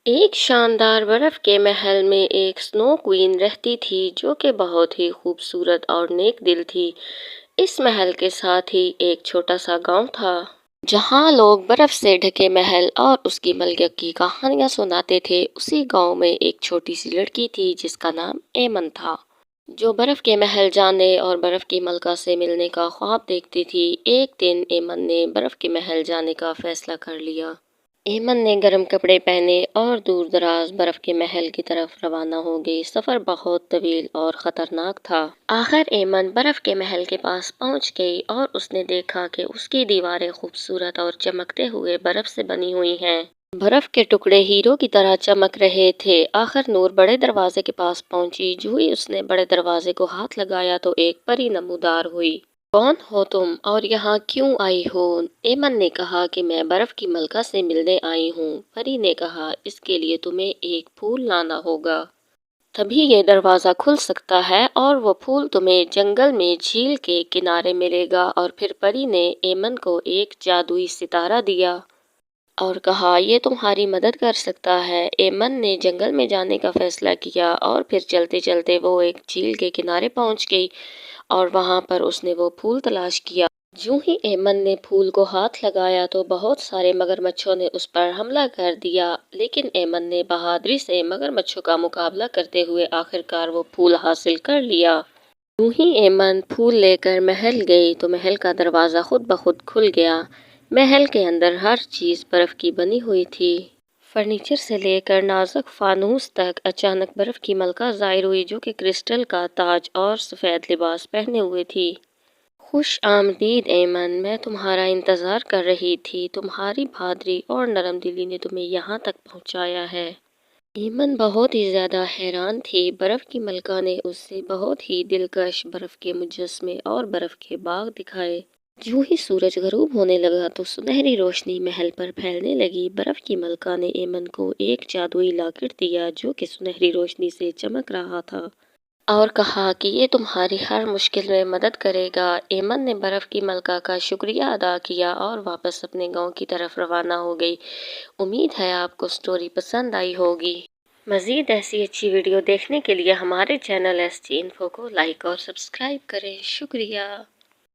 ایک شاندار برف کے محل میں ایک سنو کوئین رہتی تھی جو کہ بہت ہی خوبصورت اور نیک دل تھی۔ اس محل کے ساتھ ہی ایک چھوٹا سا گاؤں تھا جہاں لوگ برف سے ڈھکے محل اور اس کی ملکہ کی کہانیاں سناتے تھے۔ اسی گاؤں میں ایک چھوٹی سی لڑکی تھی جس کا نام ایمن تھا، جو برف کے محل جانے اور برف کی ملکہ سے ملنے کا خواب دیکھتی تھی۔ ایک دن ایمن نے برف کے محل جانے کا فیصلہ کر لیا۔ ایمن نے گرم کپڑے پہنے اور دور دراز برف کے محل کی طرف روانہ ہو گئی۔ سفر بہت طویل اور خطرناک تھا۔ آخر ایمن برف کے محل کے پاس پہنچ گئی اور اس نے دیکھا کہ اس کی دیواریں خوبصورت اور چمکتے ہوئے برف سے بنی ہوئی ہیں۔ برف کے ٹکڑے ہیروں کی طرح چمک رہے تھے۔ آخر نور بڑے دروازے کے پاس پہنچی۔ جو ہی اس نے بڑے دروازے کو ہاتھ لگایا تو ایک پری نمودار ہوئی۔ کون ہو تم اور یہاں کیوں آئی ہو؟ ایمن نے کہا کہ میں برف کی ملکہ سے ملنے آئی ہوں۔ پری نے کہا اس کے لیے تمہیں ایک پھول لانا ہوگا، تبھی یہ دروازہ کھل سکتا ہے، اور وہ پھول تمہیں جنگل میں جھیل کے کنارے ملے گا۔ اور پھر پری نے ایمن کو ایک جادوئی ستارہ دیا اور کہا یہ تمہاری مدد کر سکتا ہے۔ ایمن نے جنگل میں جانے کا فیصلہ کیا اور پھر چلتے چلتے وہ ایک جھیل کے کنارے پہنچ گئی اور وہاں پر اس نے وہ پھول تلاش کیا۔ جو ہی ایمن نے پھول کو ہاتھ لگایا تو بہت سارے مگرمچھوں نے اس پر حملہ کر دیا، لیکن ایمن نے بہادری سے مگرمچھوں کا مقابلہ کرتے ہوئے آخرکار وہ پھول حاصل کر لیا۔ جو ہی ایمن پھول لے کر محل گئی تو محل کا دروازہ خود بخود کھل گیا۔ محل کے اندر ہر چیز برف کی بنی ہوئی تھی، فرنیچر سے لے کر نازک فانوس تک۔ اچانک برف کی ملکہ ظاہر ہوئی جو کہ کرسٹل کا تاج اور سفید لباس پہنے ہوئے تھی۔ خوش آمدید ایمن، میں تمہارا انتظار کر رہی تھی۔ تمہاری بہادری اور نرم دلی نے تمہیں یہاں تک پہنچایا ہے۔ ایمن بہت ہی زیادہ حیران تھی۔ برف کی ملکہ نے اس سے بہت ہی دلکش برف کے مجسمے اور برف کے باغ دکھائے۔ جو ہی سورج غروب ہونے لگا تو سنہری روشنی محل پر پھیلنے لگی۔ برف کی ملکہ نے ایمن کو ایک جادوئی لاکٹ دیا جو کہ سنہری روشنی سے چمک رہا تھا اور کہا کہ یہ تمہاری ہر مشکل میں مدد کرے گا۔ ایمن نے برف کی ملکہ کا شکریہ ادا کیا اور واپس اپنے گاؤں کی طرف روانہ ہو گئی۔ امید ہے آپ کو سٹوری پسند آئی ہوگی۔ مزید ایسی اچھی ویڈیو دیکھنے کے لیے ہمارے چینل ایس جی انفو کو لائک اور سبسکرائب کریں۔ شکریہ۔